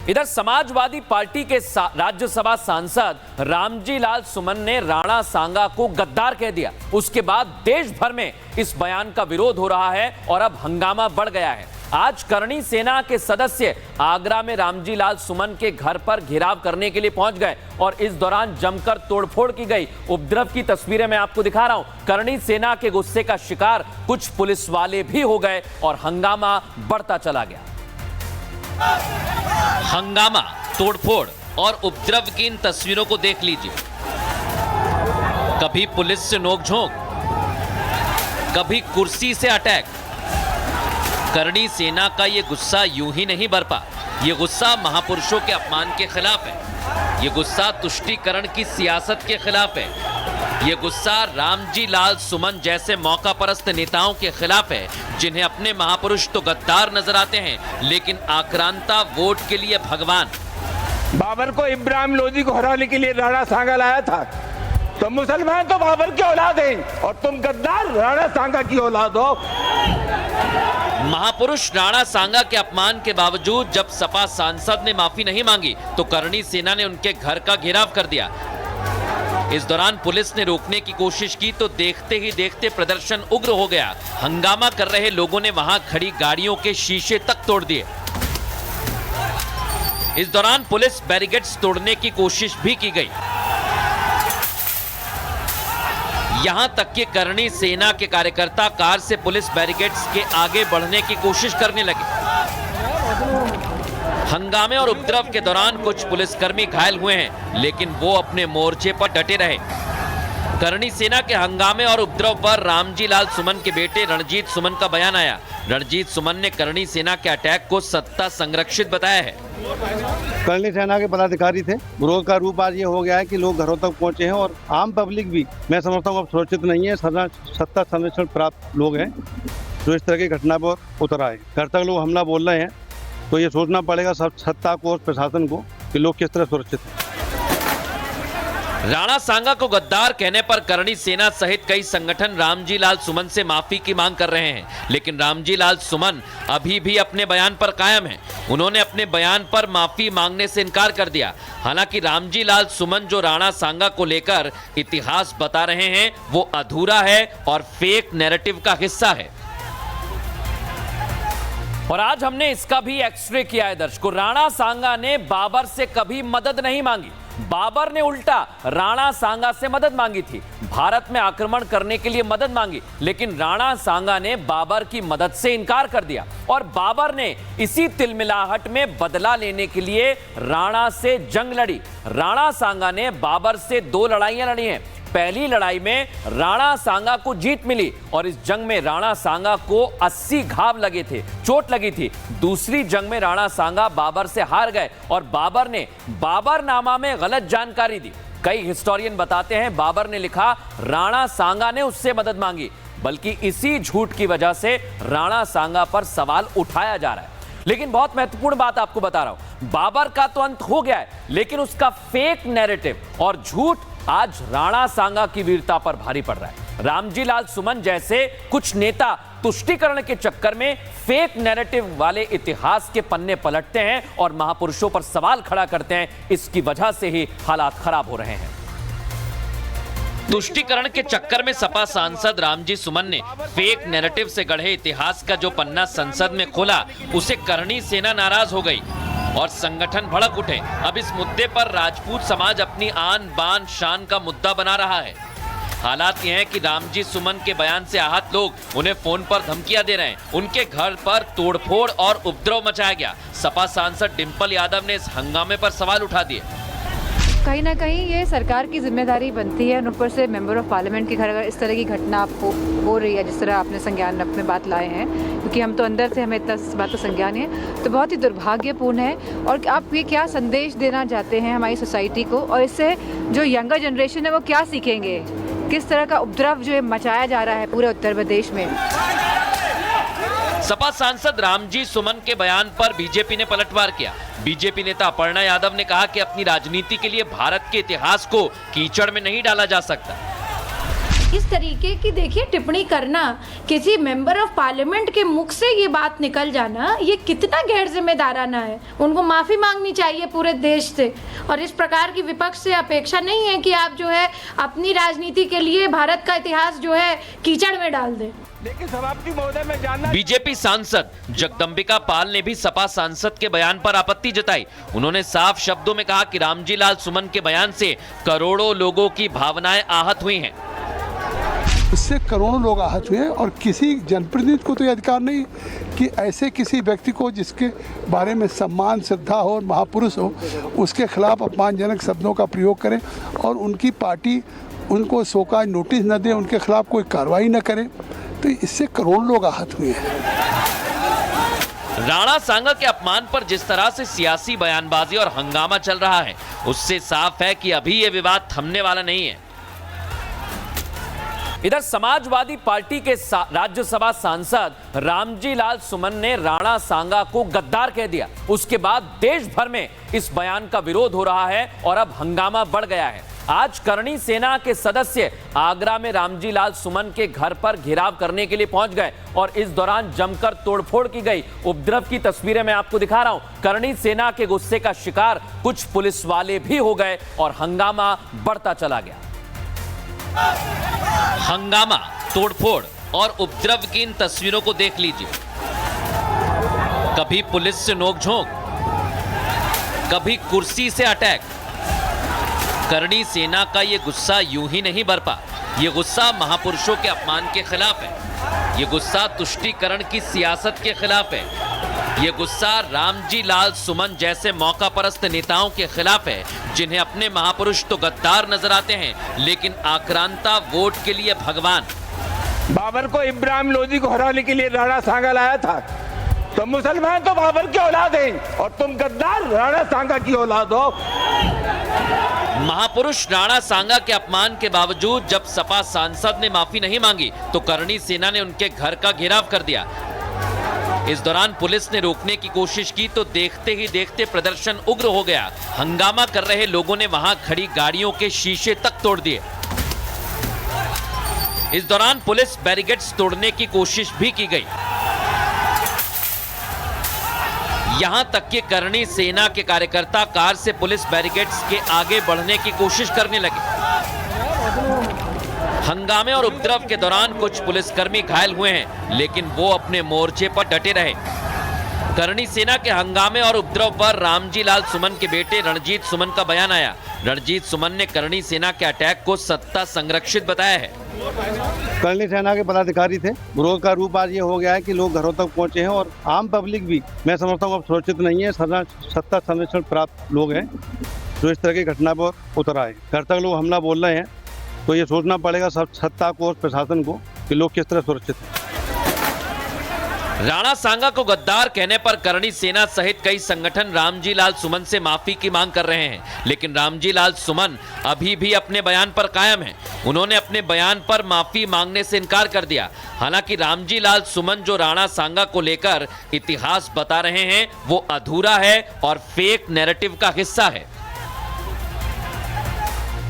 इधर समाजवादी पार्टी के राज्यसभा सांसद रामजी लाल सुमन ने राणा सांगा को गद्दार कह दिया। उसके बाद देश भर में इस बयान का विरोध हो रहा है और अब हंगामा बढ़ गया है। आज करणी सेना के सदस्य आगरा में रामजी लाल सुमन के घर पर घेराव करने के लिए पहुंच गए और इस दौरान जमकर तोड़फोड़ की गई। उपद्रव की तस्वीरें मैं आपको दिखा रहा हूं। करणी सेना के गुस्से का शिकार कुछ पुलिस वाले भी हो गए और हंगामा बढ़ता चला गया। हंगामा, तोड़फोड़ और उपद्रव की इन तस्वीरों को देख लीजिए। कभी पुलिस से नोकझोंक, कभी कुर्सी से अटैक। करणी सेना का ये गुस्सा यूं ही नहीं बरपा। ये गुस्सा महापुरुषों के अपमान के खिलाफ है। ये गुस्सा तुष्टीकरण की सियासत के खिलाफ है। ये गुस्सा रामजी लाल सुमन जैसे मौका परस्त नेताओं के खिलाफ है, जिन्हें अपने महापुरुष तो गद्दार नजर आते हैं, लेकिन आक्रांता वोट के लिए भगवान। बाबर को इब्राहिम लोदी को हराने के लिए राणा सांगा लाया था। तो मुसलमान तो बाबर की औलाद हैं और तुम गद्दार राणा सांगा की औलाद हो। महापुरुष राणा सांगा के अपमान के बावजूद जब सपा सांसद ने माफी नहीं मांगी तो करणी सेना ने उनके घर का घेराव कर दिया। इस दौरान पुलिस ने रोकने की कोशिश की तो देखते ही देखते प्रदर्शन उग्र हो गया। हंगामा कर रहे लोगों ने वहां खड़ी गाड़ियों के शीशे तक तोड़ दिए। इस दौरान पुलिस बैरिकेड्स तोड़ने की कोशिश भी की गई। यहां तक कि करणी सेना के कार्यकर्ता कार से पुलिस बैरिकेड्स के आगे बढ़ने की कोशिश करने लगे। हंगामे और उपद्रव के दौरान कुछ पुलिसकर्मी घायल हुए हैं, लेकिन वो अपने मोर्चे पर डटे रहे। करणी सेना के हंगामे और उपद्रव पर रामजी लाल सुमन के बेटे रणजीत सुमन का बयान आया। रणजीत सुमन ने करणी सेना के अटैक को सत्ता संरक्षित बताया है। करणी सेना के पदाधिकारी थे। विरोध का रूप आज ये हो गया है कि लोग घरों तक पहुंचे हैं और आम पब्लिक भी, मैं समझता हूँ, अब सुरक्षित नहीं है। सत्ता संरक्षण प्राप्त लोग हैं जो इस तरह की घटना पर उतर आए। घर तक लोग हमला बोल रहे हैं, तो ये सोचना पड़ेगा सब सत्ता को और प्रशासन को कि लोग किस तरह सुरक्षित हैं। राणा सांगा को गद्दार कहने पर करणी सेना सहित कई संगठन रामजी लाल सुमन से माफी की मांग कर रहे हैं, लेकिन रामजी लाल सुमन अभी भी अपने बयान पर कायम हैं। उन्होंने अपने बयान पर माफी मांगने से इनकार कर दिया। हालांकि रामजी लाल सुमन जो राणा सांगा को लेकर इतिहास बता रहे हैं वो अधूरा है और फेक नैरेटिव का हिस्सा है। और आज हमने इसका भी एक्सरे किया है दर्शकों। राणा सांगा ने बाबर से कभी मदद नहीं मांगी। बाबर ने उल्टा राणा सांगा से मदद मांगी थी। भारत में आक्रमण करने के लिए मदद मांगी, लेकिन राणा सांगा ने बाबर की मदद से इनकार कर दिया और बाबर ने इसी तिलमिलाहट में बदला लेने के लिए राणा से जंग लड़ी। राणा सांगा ने बाबर से 2 लड़ाइयां लड़ी हैं। पहली लड़ाई में राणा सांगा को जीत मिली और इस जंग में राणा सांगा को 80 घाव लगे थे, चोट लगी थी। दूसरी जंग में राणा सांगा बाबर से हार गए और बाबर ने बाबरनामा में गलत जानकारी दी। कई हिस्टोरियन बताते हैं बाबर ने लिखा राणा सांगा ने उससे मदद मांगी, बल्कि इसी झूठ की वजह से राणा सांगा पर सवाल उठाया जा रहा है। लेकिन बहुत महत्वपूर्ण बात आपको बता रहा हूं, बाबर का तो अंत हो गया है, लेकिन उसका फेक नैरेटिव और झूठ आज राणा सांगा की वीरता पर भारी पड़ रहा है। रामजी लाल सुमन जैसे कुछ नेता तुष्टीकरण के चक्कर में फेक नैरेटिव वाले इतिहास के पन्ने पलटते हैं और महापुरुषों पर सवाल खड़ा करते हैं। इसकी वजह से ही हालात खराब हो रहे हैं। तुष्टीकरण के चक्कर में सपा सांसद रामजी सुमन ने फेक नैरेटिव से गढ़े इतिहास का जो पन्ना संसद में खोला, उसे करणी सेना नाराज हो गई और संगठन भड़क उठे। अब इस मुद्दे पर राजपूत समाज अपनी आन बान शान का मुद्दा बना रहा है। हालात ये हैं कि रामजी सुमन के बयान से आहत लोग उन्हें फोन पर धमकियां दे रहे हैं। उनके घर पर तोड़फोड़ और उपद्रव मचाया गया। सपा सांसद डिंपल यादव ने इस हंगामे पर सवाल उठा दिए। कहीं ना कहीं ये सरकार की जिम्मेदारी बनती है, ऊपर से मेंबर ऑफ पार्लियामेंट के घर अगर इस तरह की घटना हो रही है, जिस तरह आपने संज्ञान अपने बात लाए हैं, क्योंकि हम तो अंदर से हमें इतना इस बात का संज्ञान है, तो बहुत ही दुर्भाग्यपूर्ण है। और आप ये क्या संदेश देना चाहते हैं हमारी सोसाइटी को, और इससे जो यंगर जनरेशन है वो क्या सीखेंगे? किस तरह का उपद्रव जो है मचाया जा रहा है पूरे उत्तर प्रदेश में। सपा सांसद रामजी सुमन के बयान पर बीजेपी ने पलटवार किया। बीजेपी नेता अपर्णा यादव ने कहा कि अपनी राजनीति के लिए भारत के इतिहास को कीचड़ में नहीं डाला जा सकता। इस तरीके की देखिए टिप्पणी करना, किसी मेंबर ऑफ पार्लियामेंट के मुख से ये बात निकल जाना, ये कितना गैर जिम्मेदाराना है। उनको माफ़ी मांगनी चाहिए पूरे देश से। और इस प्रकार की विपक्ष से अपेक्षा नहीं है कि आप जो है अपनी राजनीति के लिए भारत का इतिहास जो है कीचड़ में डाल दें। लेकिन सभापति महोदय मैं जानना बीजेपी सांसद जगदम्बिका पाल ने भी सपा सांसद के बयान पर आपत्ति जताई। उन्होंने साफ शब्दों में कहा कि रामजी लाल सुमन के बयान से करोड़ों लोगों की भावनाएं आहत हुई हैं। इससे करोड़ों लोग आहत हुए हैं और किसी जनप्रतिनिधि को तो यह अधिकार नहीं कि ऐसे किसी व्यक्ति को जिसके बारे में सम्मान, श्रद्धा हो और महापुरुष हो, उसके खिलाफ अपमानजनक शब्दों का प्रयोग करें और उनकी पार्टी उनको शोकाज नोटिस न दे, उनके खिलाफ कोई कार्रवाई न करे, तो इससे करोड़ों लोग आहत हुए हैं। राणा सांगा के अपमान पर जिस तरह से सियासी बयानबाजी और हंगामा चल रहा है, उससे साफ है कि अभी ये विवाद थमने वाला नहीं है। इधर समाजवादी पार्टी के राज्यसभा सांसद रामजी लाल सुमन ने राणा सांगा को गद्दार कह दिया। उसके बाद देश भर में इस बयान का विरोध हो रहा है और अब हंगामा बढ़ गया है। आज करणी सेना के सदस्य आगरा में रामजी लाल सुमन के घर पर घेराव करने के लिए पहुंच गए और इस दौरान जमकर तोड़फोड़ की गई। उपद्रव की तस्वीरें मैं आपको दिखा रहा हूं। करणी सेना के गुस्से का शिकार कुछ पुलिस वाले भी हो गए और हंगामा बढ़ता चला गया। हंगामा, तोड़फोड़ और उपद्रव की इन तस्वीरों को देख लीजिए। कभी पुलिस से नोकझोंक, कभी कुर्सी से अटैक। करणी सेना का ये गुस्सा यूं ही नहीं बरपा। ये गुस्सा महापुरुषों के अपमान के खिलाफ है। ये गुस्सा तुष्टीकरण की सियासत के खिलाफ है। ये गुस्सा रामजी लाल सुमन जैसे मौकापरस्त नेताओं के खिलाफ है, जिन्हें अपने महापुरुष तो गद्दार नजर आते हैं, लेकिन आक्रांता वोट के लिए भगवान। बाबर को इब्राहिम लोदी को हराने के लिए राणा सांगा लाया था, तो मुसलमान तो बाबर की औलाद हैं और तुम गद्दार राणा सांगा की औलाद हो। महापुरुष राणा सांगा के अपमान के बावजूद जब सपा सांसद ने माफी नहीं मांगी तो करणी सेना ने उनके घर का घेराव कर दिया। इस दौरान पुलिस ने रोकने की कोशिश की तो देखते ही देखते प्रदर्शन उग्र हो गया। हंगामा कर रहे लोगों ने वहां खड़ी गाड़ियों के शीशे तक तोड़ दिए। इस दौरान पुलिस बैरिकेड्स तोड़ने की कोशिश भी की गई। यहां तक कि करणी सेना के कार्यकर्ता कार से पुलिस बैरिकेड्स के आगे बढ़ने की कोशिश करने लगे। हंगामे और उपद्रव के दौरान कुछ पुलिसकर्मी घायल हुए हैं, लेकिन वो अपने मोर्चे पर डटे रहे। करणी सेना के हंगामे और उपद्रव पर रामजी लाल सुमन के बेटे रणजीत सुमन का बयान आया। रणजीत सुमन ने करणी सेना के अटैक को सत्ता संरक्षित बताया है। करणी सेना के पदाधिकारी थे। विरोध का रूप आज ये हो गया है कि लोग घरों तक पहुंचे हैं और आम पब्लिक भी, मैं समझता हूँ, अब सुरक्षित नहीं है। सत्ता संरक्षण प्राप्त लोग हैं जो इस तरह की घटना पर उतर आए। घर तक लोग हमला बोल रहे हैं, तो ये सोचना पड़ेगा सब सत्ता को और प्रशासन को कि लोग किस तरह सुरक्षित हैं। राणा सांगा को गद्दार कहने पर करणी सेना सहित कई संगठन रामजी लाल सुमन से माफी की मांग कर रहे हैं, लेकिन रामजी लाल सुमन अभी भी अपने बयान पर कायम हैं। उन्होंने अपने बयान पर माफी मांगने से इनकार कर दिया। हालांकि रामजी लाल सुमन जो राणा सांगा को लेकर इतिहास बता रहे हैं, वो अधूरा है और फेक नैरेटिव का हिस्सा है।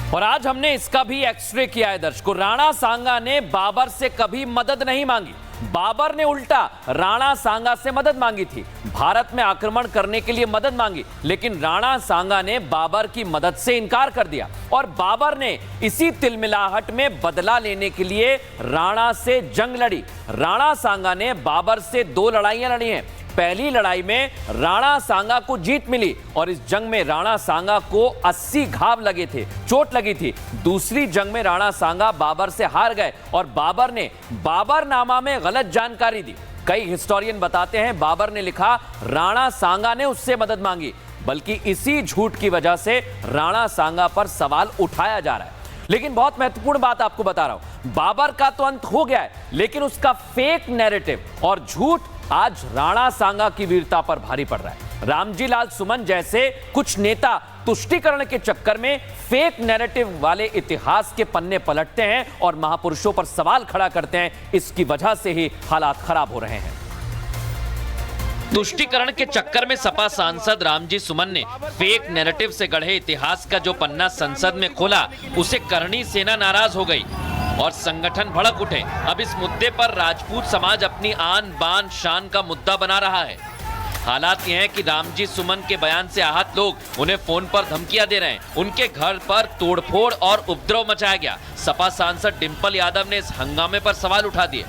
और आज हमने इसका भी एक्सरे किया है दर्शकों। राणा सांगा ने बाबर से कभी मदद नहीं मांगी। बाबर ने उल्टा राणा सांगा से मदद मांगी थी। भारत में आक्रमण करने के लिए मदद मांगी, लेकिन राणा सांगा ने बाबर की मदद से इनकार कर दिया और बाबर ने इसी तिलमिलाहट में बदला लेने के लिए राणा से जंग लड़ी। राणा सांगा ने बाबर से 2 लड़ाइयां लड़ी हैं। पहली लड़ाई में राणा सांगा को जीत मिली और इस जंग में राणा सांगा को 80 घाव लगे थे, चोट लगी थी। दूसरी जंग में राणा सांगा बाबर से हार गए और बाबर ने बाबरनामा में गलत जानकारी दी। कई हिस्टोरियन बताते हैं बाबर ने लिखा राणा सांगा ने उससे मदद मांगी, बल्कि इसी झूठ की वजह से राणा सांगा पर सवाल उठाया जा रहा है। लेकिन बहुत महत्वपूर्ण बात आपको बता रहा हूं, बाबर का तो अंत हो गया है, लेकिन उसका फेक नैरेटिव और झूठ आज राणा सांगा की वीरता पर भारी पड़ रहा है। रामजी लाल सुमन जैसे कुछ नेता तुष्टीकरण के चक्कर में फेक नैरेटिव वाले इतिहास के पन्ने पलटते हैं और महापुरुषों पर सवाल खड़ा करते हैं। इसकी वजह से ही हालात खराब हो रहे हैं। तुष्टीकरण के चक्कर में सपा सांसद रामजी सुमन ने फेक नैरेटिव से गढ़े इतिहास का जो पन्ना संसद में खोला, उसे करणी सेना नाराज हो गई। और संगठन भड़क उठे। अब इस मुद्दे पर राजपूत समाज अपनी आन बान शान का मुद्दा बना रहा है। हालात ये हैं कि रामजी सुमन के बयान से आहत लोग उन्हें फोन पर धमकियां दे रहे हैं। उनके घर पर तोड़फोड़ और उपद्रव मचाया गया। सपा सांसद डिंपल यादव ने इस हंगामे पर सवाल उठा दिए।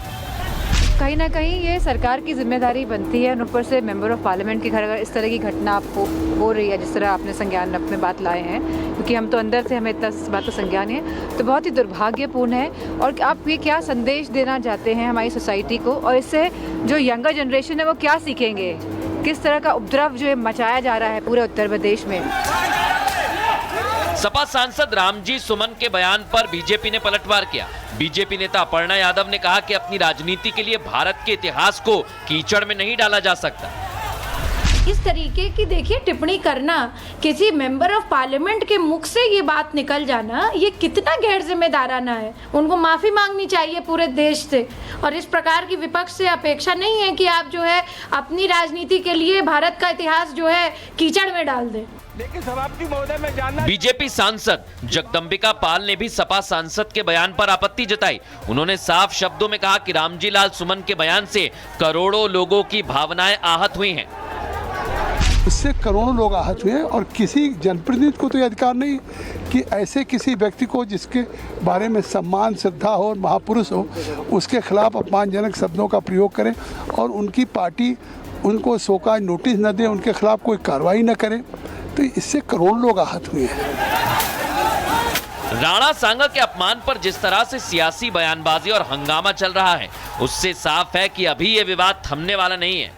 कहीं ना कहीं ये सरकार की जिम्मेदारी बनती है, ऊपर से मेंबर ऑफ पार्लियामेंट के घर अगर इस तरह की घटना हो रही है, जिस तरह आपने संज्ञान अपने बात लाए हैं, क्योंकि हम तो अंदर से हमें इतना इस बात का संज्ञान है, तो बहुत ही दुर्भाग्यपूर्ण है। और आप ये क्या संदेश देना चाहते हैं हमारी सोसाइटी को, और इससे जो यंगर जनरेशन है वो क्या सीखेंगे, किस तरह का उपद्रव जो है मचाया जा रहा है पूरे उत्तर प्रदेश में। सपा सांसद रामजी सुमन के बयान पर बीजेपी ने पलटवार किया। बीजेपी नेता अपर्णा यादव ने कहा कि अपनी राजनीति के लिए भारत के इतिहास को कीचड़ में नहीं डाला जा सकता। इस तरीके की देखिए टिप्पणी करना, किसी मेंबर ऑफ पार्लियामेंट के मुख से ये बात निकल जाना, ये कितना गैर जिम्मेदाराना है। उनको माफी मांगनी चाहिए पूरे देश से। और इस प्रकार की विपक्ष से अपेक्षा नहीं है कि आप जो है अपनी राजनीति के लिए भारत का इतिहास जो है कीचड़ में डाल दें। लेकिन सभापति महोदय में जानना, बीजेपी सांसद जगदम्बिका पाल ने भी सपा सांसद के बयान पर आपत्ति जताई। उन्होंने साफ शब्दों में कहा कि रामजी लाल सुमन के बयान से करोड़ों लोगों की भावनाएं आहत हुई हैं। इससे करोड़ों लोग आहत हुए और किसी जनप्रतिनिधि को तो ये अधिकार नहीं कि ऐसे किसी व्यक्ति को जिसके बारे में सम्मान, श्रद्धा हो और महापुरुष हो, उसके खिलाफ अपमानजनक शब्दों का प्रयोग करें और उनकी पार्टी उनको शोकाज नोटिस न दे, उनके खिलाफ कोई कार्रवाई न करे, तो इससे करोड़ों लोग आहत हुए हैं। राणा सांगा के अपमान पर जिस तरह से सियासी बयानबाजी और हंगामा चल रहा है, उससे साफ है कि अभी ये विवाद थमने वाला नहीं है।